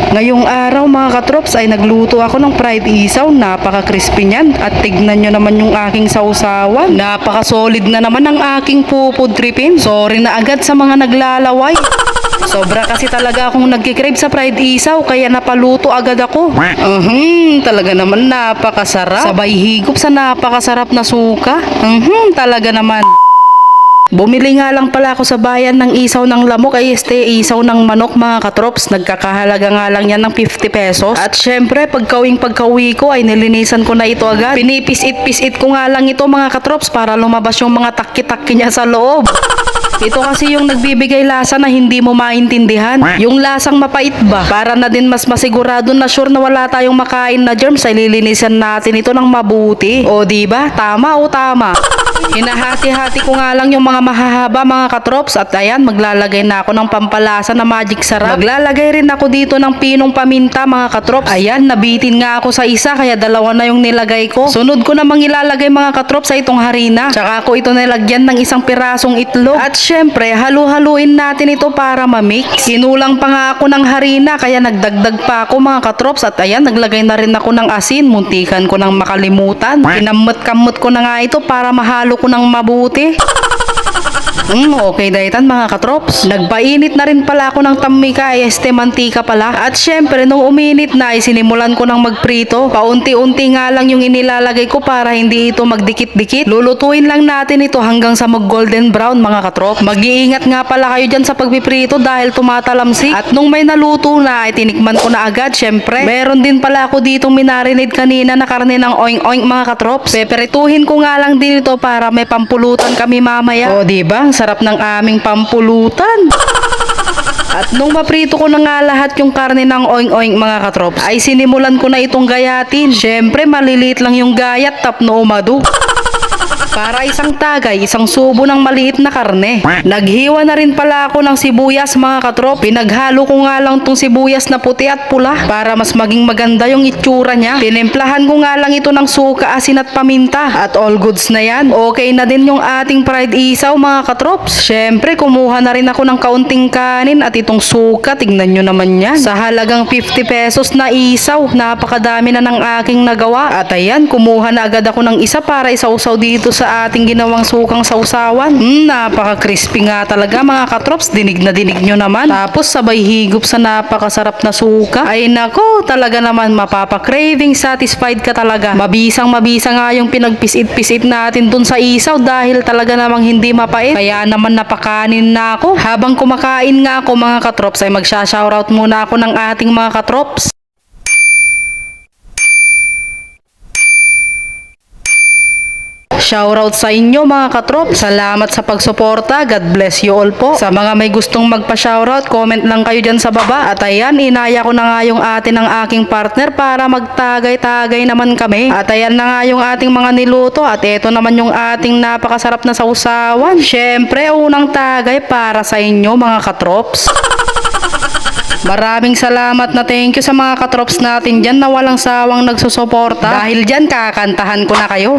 Ngayong araw mga katrops ay nagluto ako ng fried isaw. Napaka-crispy niyan. At tignan nyo naman yung aking sausawan. Napaka-solid na naman ang aking pupudripin. Sorry na agad sa mga naglalaway. Sobra kasi talaga akong nagkikrave sa fried isaw kaya napaluto agad ako. Talaga naman napakasarap. Sabay higop sa napakasarap na suka. Talaga naman. Bumili nga lang pala ako sa bayan ng isaw ng lamok ay isaw ng manok mga katrops. Nagkakahalaga nga lang yan ng 50 pesos. At syempre pagkauwi ko ay nilinisan ko na ito agad. Pinipisit-pisit ko nga lang ito mga katrops para lumabas yung mga takki-takki niya sa loob. Ito kasi yung nagbibigay lasa na hindi mo maintindihan. Yung lasang mapait ba? Para na din mas masigurado na sure na wala tayong makain na germs ay lilinisan natin ito ng mabuti. O diba? Tama o tama? Hinahati-hati ko nga lang yung mga mahahaba mga katrops at ayan maglalagay na ako ng pampalasa na magic sarap. Maglalagay rin ako dito ng pinong paminta mga katrops. Ayan nabitin nga ako sa isa kaya dalawa na yung nilagay ko. Sunod ko namang ilalagay mga katrops sa itong harina. Tsaka ako ito nilagyan ng isang pirasong itlog. At syempre halu-haluin natin ito para ma-mix. Sinulang pa nga ako ng harina kaya nagdagdag pa ako mga katrops at ayan naglagay na rin ako ng asin. Muntikan ko nang makalimutan. Kinamot-kamot ko na nga ito para mahalo ko ng mabuti. Okay daytan mga katrops. Nagpainit na rin pala ako ng tamika ay mantika pala. At syempre nung uminit na ay sinimulan ko ng magprito. Paunti-unti nga lang yung inilalagay ko para hindi ito magdikit-dikit. Lulutuin lang natin ito hanggang sa mag golden brown mga katrops. Mag-iingat nga pala kayo dyan sa pagpiprito dahil tumatalamsik. At nung may naluto na ay tinikman ko na agad syempre. Meron din pala ako ditong minarinate kanina na karne ng oing-oing mga katrops. Peperituhin ko nga lang din ito para may pampulutan kami mamaya. O diba? Sarap ng aming pampulutan. At nung maprito ko na nga lahat yung karne ng oing-oing mga katrops, ay sinimulan ko na itong gayatin. Syempre maliliit lang yung gayat tapno umadu. Para isang tagay, isang subo ng maliit na karne. Naghiwa na rin pala ako ng sibuyas mga katrop. Pinaghalo ko nga lang tong sibuyas na puti at pula para mas maging maganda yung itsura niya. Tinimplahan ko nga lang ito ng suka, asin at paminta. At all goods na yan. Okay na din yung ating fried isaw mga katrops. Syempre kumuha na rin ako ng kaunting kanin at itong suka. Tignan nyo naman yan. Sa halagang 50 pesos na isaw, napakadami na ng aking nagawa. At ayan, kumuha na agad ako ng isa para isausaw dito sa ating ginawang sukang sausawan. Napaka-crispy nga talaga mga katrops. Dinig na dinig nyo naman. Tapos sabay higop sa napakasarap na suka. Ay nako, talaga naman mapapa-craving satisfied ka talaga. Mabisang-mabisa nga yung pinagpisit-pisit natin dun sa isaw dahil talaga namang hindi mapait. Kaya naman napakanin na ako. Habang kumakain nga ako mga katrops ay magsha-shoutout muna ako ng ating mga katrops. Shoutout sa inyo mga katrop. Salamat sa pagsuporta. God bless you all po. Sa mga may gustong magpa-shoutout, comment lang kayo dyan sa baba. At ayan, inaya ko na nga yung atin ng aking partner para magtagay-tagay naman kami. At ayan na nga yung ating mga niluto. At eto naman yung ating napakasarap na sausawan. Syempre, unang tagay para sa inyo mga katrops. Maraming salamat na thank you sa mga katrops natin dyan na walang sawang nagsusuporta. Dahil dyan kakantahan ko na kayo.